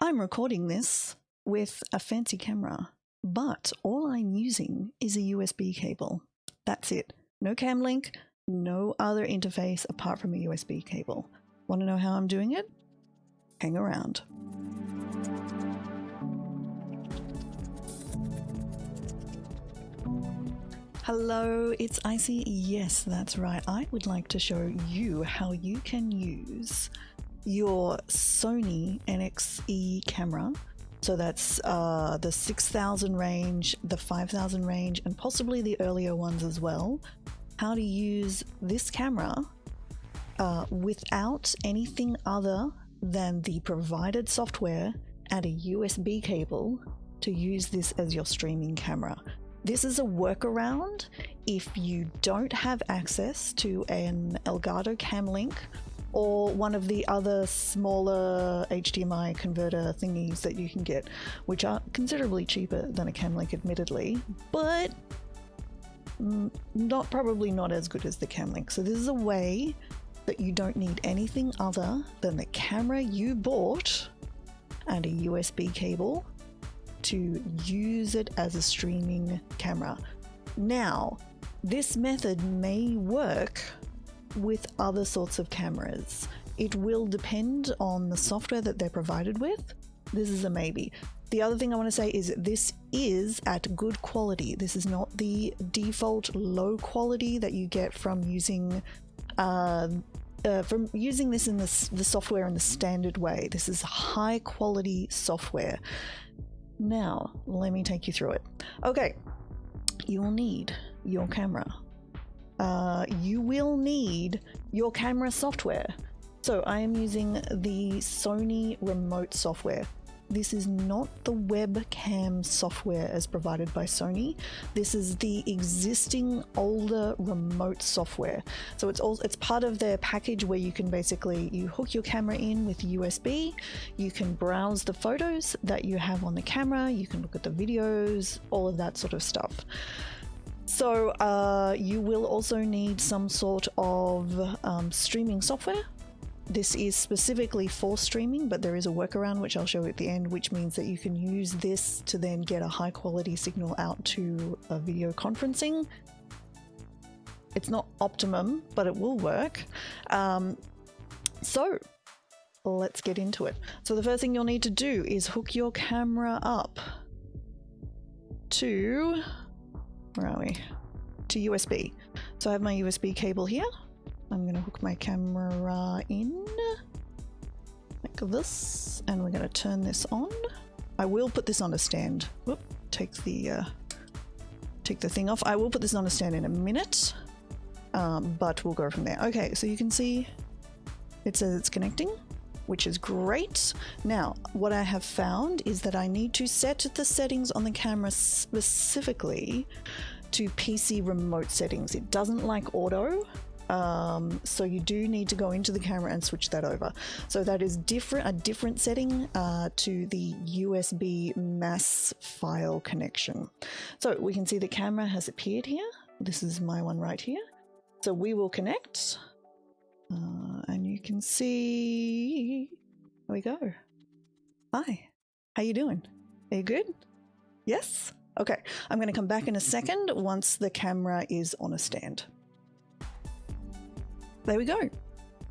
I'm recording this with a fancy camera, but all I'm using is a USB cable. That's it. No CamLink, no other interface apart from a USB cable. Want to know how I'm doing it? Hang around. Hello, it's Icy. Yes, that's right. I would like to show you how you can use your Sony NXE camera. So that's the 6000 range, the 5000 range, and possibly the earlier ones as well. How to use this camera without anything other than the provided software and a USB cable to use this as your streaming camera. This is a workaround if you don't have access to an Elgato CamLink or one of the other smaller HDMI converter thingies that you can get, which are considerably cheaper than a CamLink admittedly, but probably not as good as the CamLink. So this is a way that you don't need anything other than the camera you bought and a USB cable to use it as a streaming camera. Now, this method may work with other sorts of cameras. It will depend on the software that they're provided with. This is a maybe. The other thing I want to say is this is at good quality. This is not the default low quality that you get from using this in the software in the standard way. This is high quality software. Now, let me take you through it. Okay, you will need your camera. You will need your camera software. So I am using the Sony remote software. This is not the webcam software as provided by Sony. This is the existing older remote software. So it's part of their package where you can you hook your camera in with USB, you can browse the photos that you have on the camera, you can look at the videos, all of that sort of stuff. So you will also need some sort of streaming software. This is specifically for streaming, but there is a workaround which I'll show you at the end, which means that you can use this to then get a high quality signal out to a video conferencing. It's not optimum, but it will work. So let's get into it. So the first thing you'll need to do is hook your camera up to, where are we? To USB. So I have my USB cable here. I'm going to hook my camera in like this, and we're going to turn this on. I will put this on a stand. Whoop, take the thing off. I will put this on a stand in a minute, but we'll go from there. Okay, so you can see it says it's connecting, which is great. Now, what I have found is that I need to set the settings on the camera specifically to PC remote settings. It doesn't like auto. So you do need to go into the camera and switch that over. So that is a different setting to the USB mass file connection. So we can see the camera has appeared here. This is my one right here. So we will connect and you can see, there we go. Hi, how you doing? Are you good? Yes? Okay, I'm going to come back in a second once the camera is on a stand. There we go.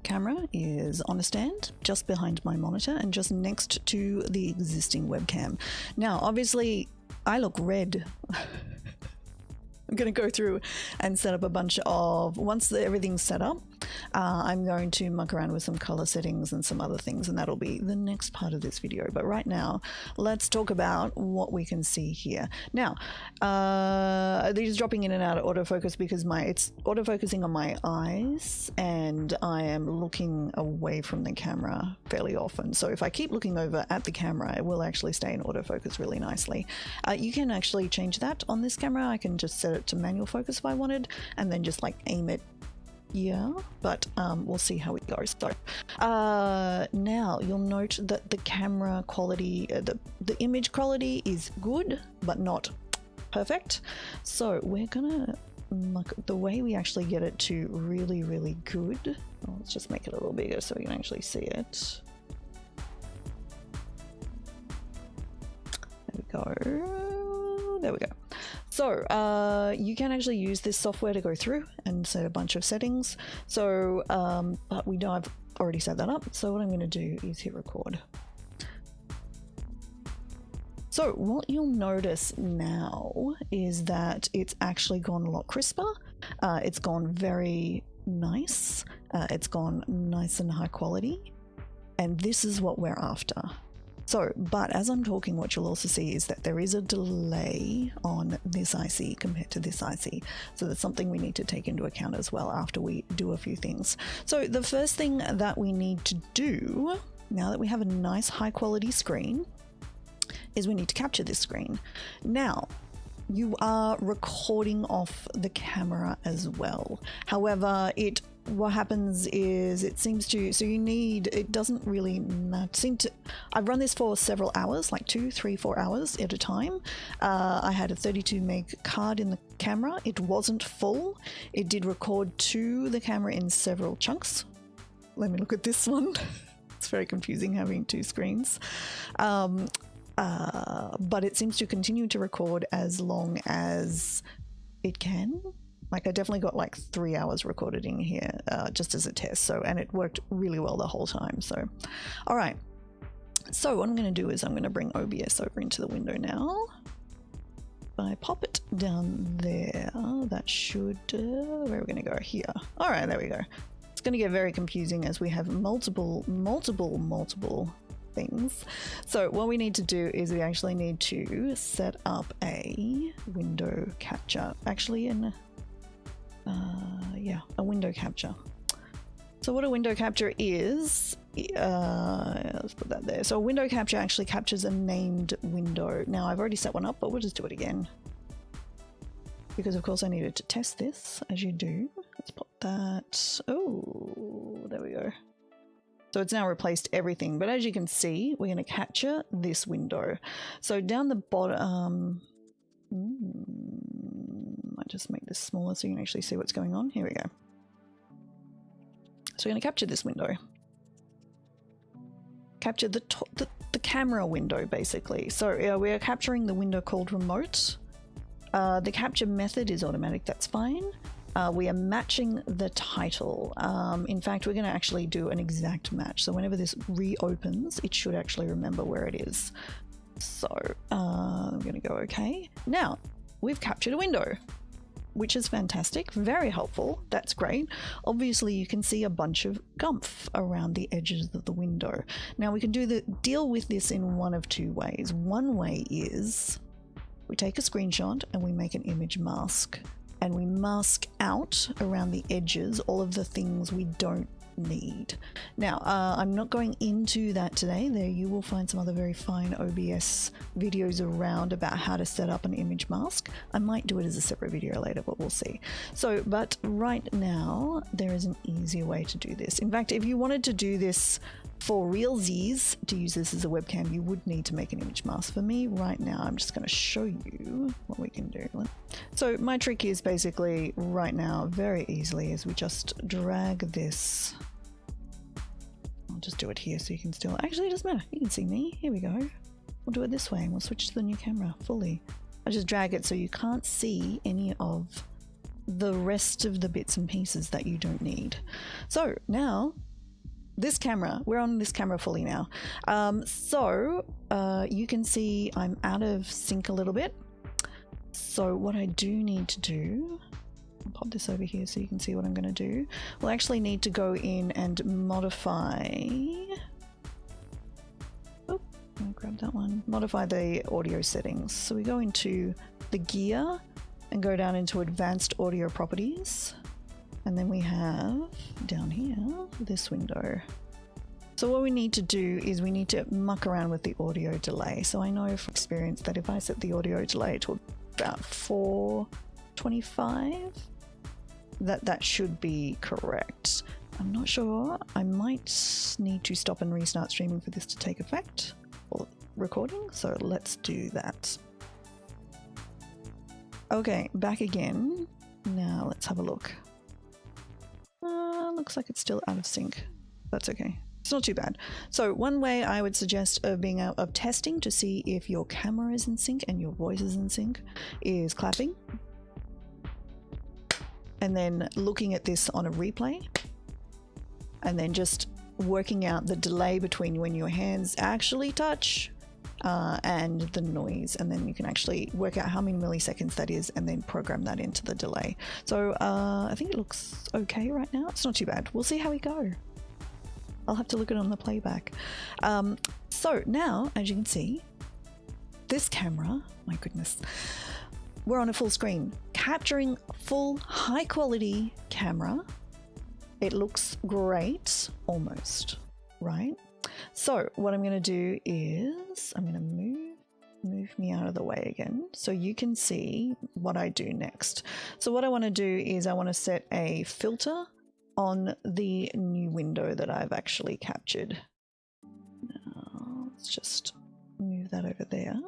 Camera is on a stand just behind my monitor and just next to the existing webcam. Now, obviously, I look red. I'm going to go through and set up a bunch of, once everything's set up, I'm going to muck around with some color settings and some other things, and that'll be the next part of this video. But right now, let's talk about what we can see here. Now, these dropping in and out of autofocus because it's autofocusing on my eyes, and I am looking away from the camera fairly often. So if I keep looking over at the camera, it will actually stay in autofocus really nicely. You can actually change that on this camera. I can just set it to manual focus if I wanted, and then just like aim it. Yeah, but we'll see how it goes. So now you'll note that the camera quality, the image quality is good, but not perfect. So we're gonna look at the way we actually get it to really, really good. Let's just make it a little bigger so you can actually see it. we go. There we go. So you can actually use this software to go through and set a bunch of settings. So, but we know I've already set that up. So what I'm going to do is hit record. So what you'll notice now is that it's actually gone a lot crisper. It's gone very nice. It's gone nice and high quality. And this is what we're after. So, but as I'm talking, what you'll also see is that there is a delay on this Icy compared to this Icy. So that's something we need to take into account as well after we do a few things. So the first thing that we need to do, now that we have a nice high quality screen, is we need to capture this screen. Now, you are recording off the camera as well. However, what happens is it seems to, so you need, it doesn't really seem to, I've run this for several hours, like 2, 3, 4 hours at a time. I had a 32 meg card in the camera. It wasn't full. It did record to the camera in several chunks. Let me look at this one. It's very confusing having two screens. But it seems to continue to record as long as it can. Like I definitely got like 3 hours recorded in here just as a test. So, and it worked really well the whole time. So, all right. So what I'm going to do is I'm going to bring OBS over into the window now. I pop it down there. That should, where are we going to go? Here. All right, there we go. It's going to get very confusing as we have multiple things. So what we need to do is we actually need to set up a window capture. Actually, a window capture. So what a window capture is, let's put that there. So a window capture actually captures a named window. Now I've already set one up, but we'll just do it again. Because of course I needed to test this, as you do. Let's pop that. Oh, there we go. So it's now replaced everything, but as you can see, we're going to capture this window. So down the bottom, might just make this smaller so you can actually see what's going on. Here we go. So we're going to capture this window. Capture the camera window, basically. So we are capturing the window called remote. The capture method is automatic, that's fine. We are matching the title. In fact, we're going to actually do an exact match. So whenever this reopens, it should actually remember where it is. So I'm going to go okay. Now we've captured a window, which is fantastic, very helpful. That's great. Obviously, you can see a bunch of gumph around the edges of the window. Now we can deal with this in one of two ways. One way is we take a screenshot and we make an image mask. And we mask out around the edges all of the things we don't need. Now, I'm not going into that today. There you will find some other very fine OBS videos around about how to set up an image mask. I might do it as a separate video later, but we'll see. So, but right now, there is an easier way to do this. In fact, if you wanted to do this for realsies, to use this as a webcam, you would need to make an image mask. For me, right now, I'm just going to show you what we can do. So my trick is basically right now, very easily, is we just drag this. I'll just do it here so you can still, actually it doesn't matter. You can see me. Here we go. We'll do it this way and we'll switch to the new camera fully. I just drag it so you can't see any of the rest of the bits and pieces that you don't need. So now, this camera, we're on this camera fully now. You can see I'm out of sync a little bit. So what I do need to do, I'll pop this over here so you can see what I'm going to do. We'll actually need to go in and modify, oh, I'll grab that one, modify the audio settings. So we go into the gear and go down into advanced audio properties. And then we have down here, this window. So what we need to do is we need to muck around with the audio delay. So I know from experience that if I set the audio delay to about 425, that should be correct. I'm not sure. I might need to stop and restart streaming for this to take effect, or recording. So let's do that. Okay, back again. Now let's have a look. Looks like it's still out of sync. That's okay. It's not too bad. So one way I would suggest of testing to see if your camera is in sync and your voice is in sync is clapping. And then looking at this on a replay. And then just working out the delay between when your hands actually touch and the noise. And then you can actually work out how many milliseconds that is and then program that into the delay. So I think it looks okay right now. It's not too bad. We'll see how we go. I'll have to look at it on the playback. So now, as you can see, this camera, my goodness, we're on a full screen, capturing full high quality camera. It looks great, almost, right? So what I'm gonna do is I'm gonna move me out of the way again so you can see what I do next. So what I wanna do is I wanna set a filter on the new window that I've actually captured. Now, let's just move that over there.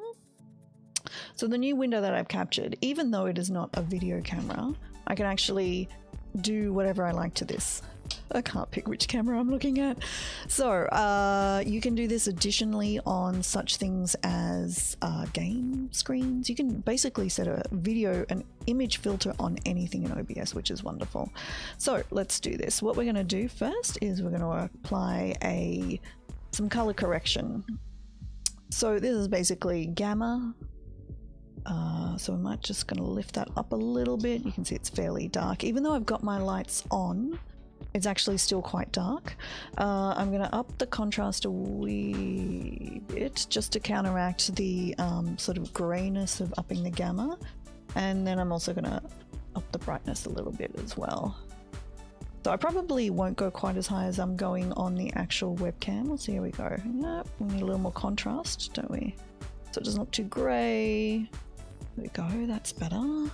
So the new window that I've captured, even though it is not a video camera, I can actually do whatever I like to this. I can't pick which camera I'm looking at. So you can do this additionally on such things as game screens. You can basically set a video, an image filter on anything in OBS, which is wonderful. So let's do this. What we're going to do first is we're going to apply some color correction. So this is basically gamma. So I might just going to lift that up a little bit. You can see it's fairly dark. Even though I've got my lights on, it's actually still quite dark. I'm going to up the contrast a wee bit just to counteract the sort of grayness of upping the gamma. And then I'm also going to up the brightness a little bit as well. So I probably won't go quite as high as I'm going on the actual webcam. We'll see how we go. Nope, we need a little more contrast, don't we? So it doesn't look too grey. There we go, that's better.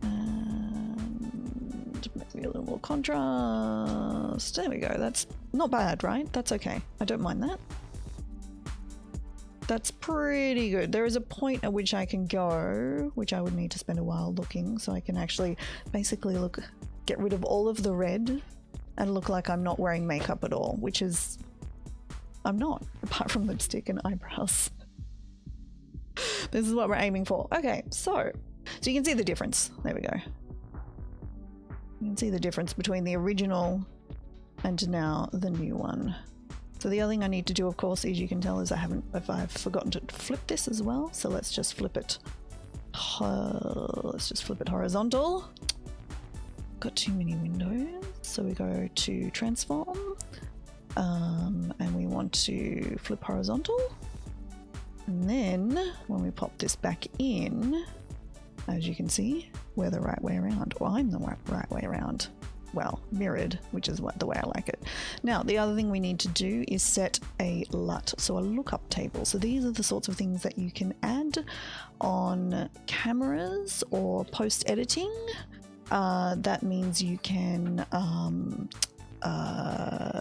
And maybe a little more contrast. There we go, that's not bad, right? That's okay, I don't mind that. That's pretty good. There is a point at which I can go, which I would need to spend a while looking, so I can actually basically get rid of all of the red and look like I'm not wearing makeup at all, which is, I'm not, apart from lipstick and eyebrows. This is what we're aiming for. Okay, so you can see the difference. There we go. You can see the difference between the original and now the new one. So the other thing I need to do, of course, as you can tell, is I've forgotten to flip this as well. So let's just flip it. Let's just flip it horizontal. Got too many windows. So we go to transform, and we want to flip horizontal. And then when we pop this back in, as you can see, we're the right way around, or I'm the right way around. Well, mirrored, which is the way I like it. Now, the other thing we need to do is set a LUT, so a lookup table. So these are the sorts of things that you can add on cameras or post-editing. That means you can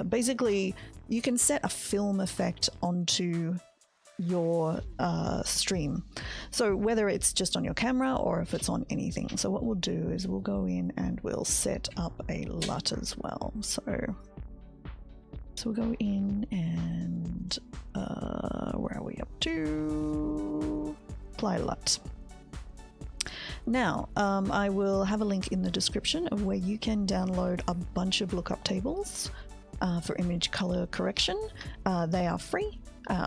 basically, you can set a film effect onto your stream, so whether it's just on your camera or if it's on anything. So what we'll do is we'll go in and we'll set up a LUT as well. So we'll go in and where are we up to? Apply LUT. Now I will have a link in the description of where you can download a bunch of lookup tables for image color correction. They are free.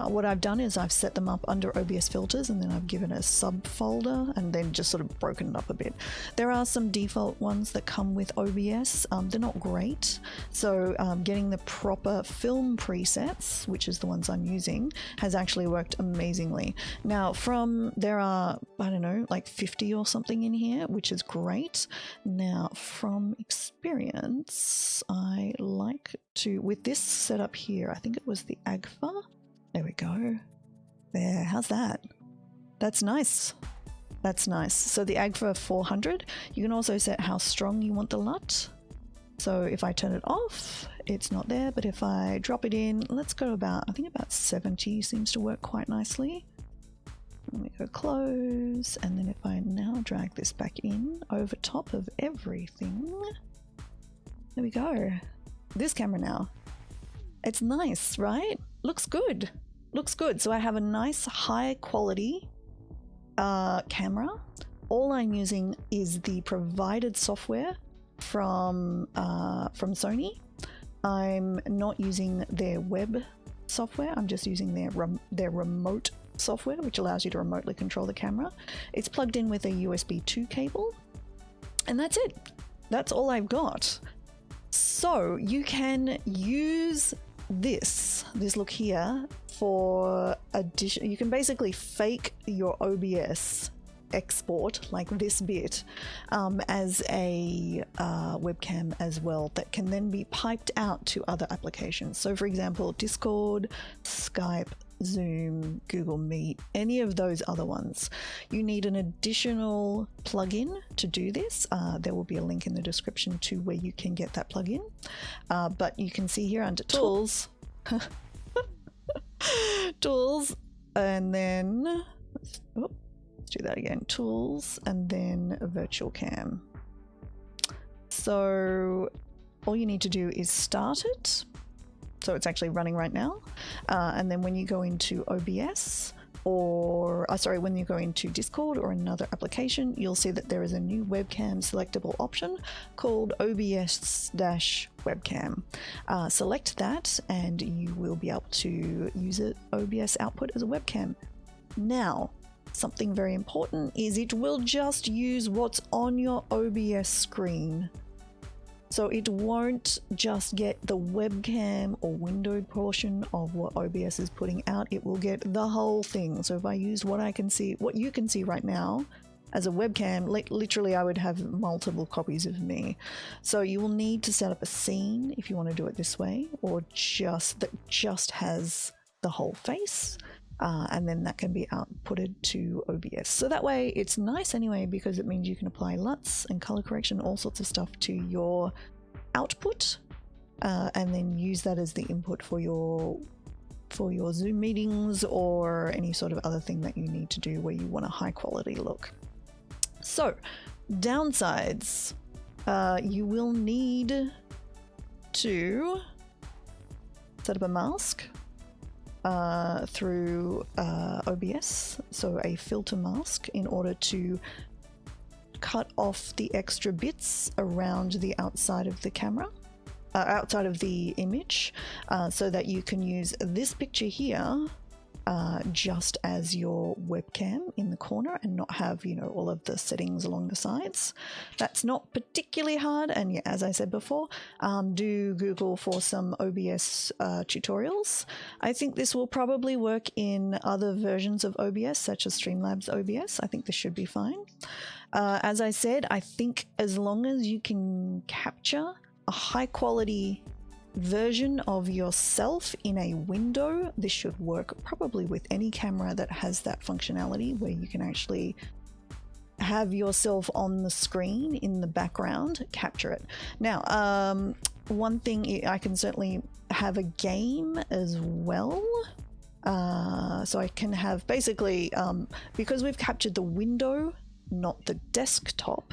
What I've done is I've set them up under OBS filters, and then I've given a subfolder and then just sort of broken it up a bit. There are some default ones that come with OBS. They're not great, so getting the proper film presets, which is the ones I'm using, has actually worked amazingly. Now there are, I don't know, like 50 or something in here, which is great. Now from experience, I like to, with this setup here, I think it was the AGFA. There we go. There, how's that? That's nice. That's nice. So the AGFA 400, you can also set how strong you want the LUT. So if I turn it off, it's not there, but if I drop it in, let's go about, I think about 70 seems to work quite nicely. Let me go close, and then if I now drag this back in over top of everything, there we go. This camera now It's nice, right? Looks good. Looks good. So I have a nice high quality camera. All I'm using is the provided software from Sony. I'm not using their web software. I'm just using their remote software, which allows you to remotely control the camera. It's plugged in with a USB 2 cable, and that's it. That's all I've got. So you can use this look here for addition. You can basically fake your OBS export like this bit as a webcam as well, that can then be piped out to other applications. So for example, Discord, Skype, Zoom, Google Meet, any of those other ones. You need an additional plugin to do this. There will be a link in the description to where you can get that plugin. But you can see here under Tools, Tools, and then let's do that again. Tools, and then Virtual Cam. So all you need to do is start it. So it's actually running right now. And then when you go into OBS or, when you go into Discord or another application, you'll see that there is a new webcam selectable option called OBS-webcam. Select that and you will be able to use it OBS output as a webcam. Now, something very important is it will just use what's on your OBS screen. So it won't just get the webcam or windowed portion of what OBS is putting out, it will get the whole thing. So if I use what you can see right now as a webcam, literally I would have multiple copies of me. So you will need to set up a scene if you want to do it this way, or just has the whole face. And then that can be outputted to OBS. So that way it's nice anyway, because it means you can apply LUTs and color correction, all sorts of stuff to your output, and then use that as the input for your Zoom meetings or any sort of other thing that you need to do where you want a high quality look. So downsides, you will need to set up a mask through OBS, so a filter mask, in order to cut off the extra bits around the outside of the camera, outside of the image, so that you can use this picture here just as your webcam in the corner and not have, all of the settings along the sides. That's not particularly hard, and yeah, as I said before, do Google for some OBS tutorials. I think this will probably work in other versions of OBS, such as Streamlabs OBS. I think this should be fine. As I said, I think as long as you can capture a high quality version of yourself in a window, this should work probably with any camera that has that functionality where you can actually have yourself on the screen in the background, capture it. Now, one thing, I can certainly have a game as well. So I can have basically, because we've captured the window, not the desktop,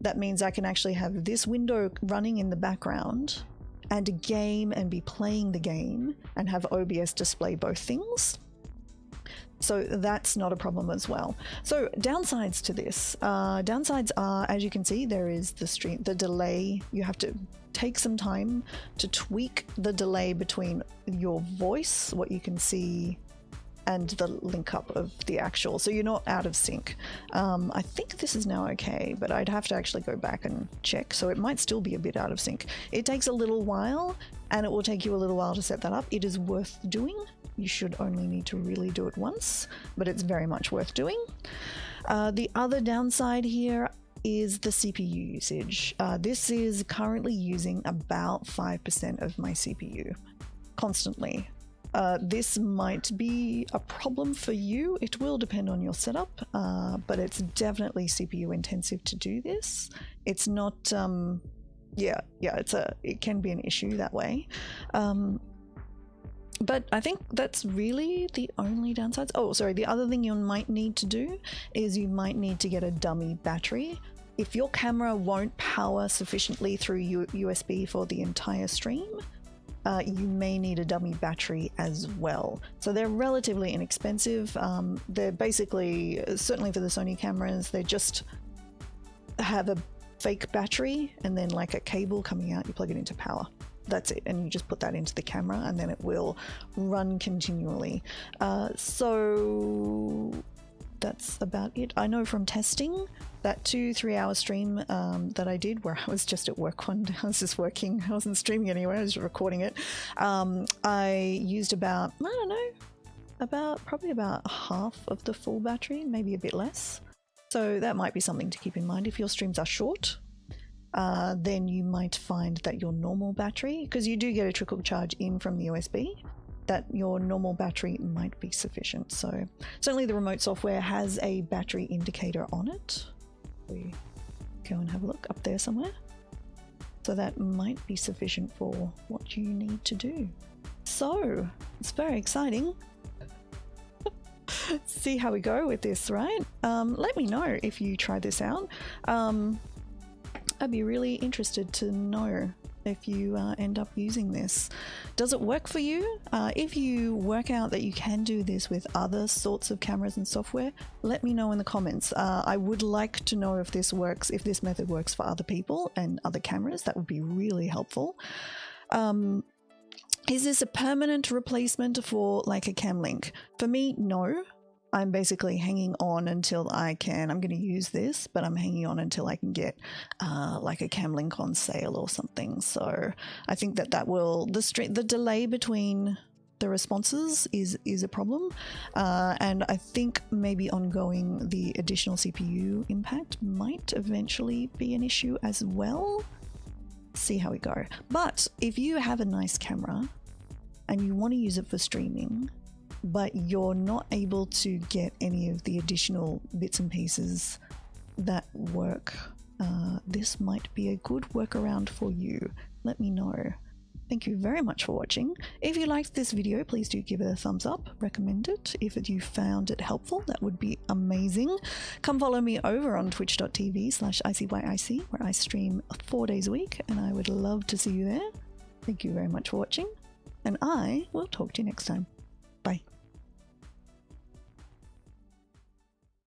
that means I can actually have this window running in the background and a game, and be playing the game and have OBS display both things. So that's not a problem as well. So downsides to this. Downsides are, as you can see, there is the delay. You have to take some time to tweak the delay between your voice, what you can see, and the link up of the actual, so you're not out of sync. I think this is now okay, but I'd have to actually go back and check, so it might still be a bit out of sync. It takes a little while, and it will take you a little while to set that up. It is worth doing. You should only need to really do it once, but it's very much worth doing. The other downside here is the CPU usage. This is currently using about 5% of my CPU constantly. This might be a problem for you. It will depend on your setup, but it's definitely CPU intensive to do this. It's not, it can be an issue that way. But I think that's really the only downsides. Oh, sorry, the other thing you might need to do is you might need to get a dummy battery. If your camera won't power sufficiently through USB for the entire stream, you may need a dummy battery as well. So they're relatively inexpensive. They're basically, certainly for the Sony cameras, they just have a fake battery and then like a cable coming out, you plug it into power. That's it, and you just put that into the camera and then it will run continually. So that's about it. I know from testing that 2-3 hour stream that I did where I was just at work one day, I was just working, I wasn't streaming anywhere, I was recording it. I used about, I don't know, probably about half of the full battery, maybe a bit less. So that might be something to keep in mind if your streams are short. Then you might find that your normal battery, because you do get a trickle charge in from the USB, that your normal battery might be sufficient. So certainly the remote software has a battery indicator on it. We go and have a look up there somewhere. So that might be sufficient for what you need to do. So it's very exciting. See how we go with this, right? Let me know if you try this out. I'd be really interested to know if you end up using this. Does it work for you? If you work out that you can do this with other sorts of cameras and software, let me know in the comments. I would like to know if this works, if this method works for other people and other cameras. That would be really helpful. Is this a permanent replacement for like a CamLink? For me, no. I'm basically hanging on until I can. I'm going to use this, but I'm hanging on until I can get like a CamLink on sale or something. So I think that will the delay between the responses is a problem, and I think maybe ongoing the additional CPU impact might eventually be an issue as well. See how we go. But if you have a nice camera and you want to use it for streaming, but you're not able to get any of the additional bits and pieces that work, this might be a good workaround for you. Let me know. Thank you very much for watching. If you liked this video, please do give it a thumbs up, recommend it. If you found it helpful, that would be amazing. Come follow me over on twitch.tv/IcyYIC, where I stream 4 days a week, and I would love to see you there. Thank you very much for watching, and I will talk to you next time. Bye.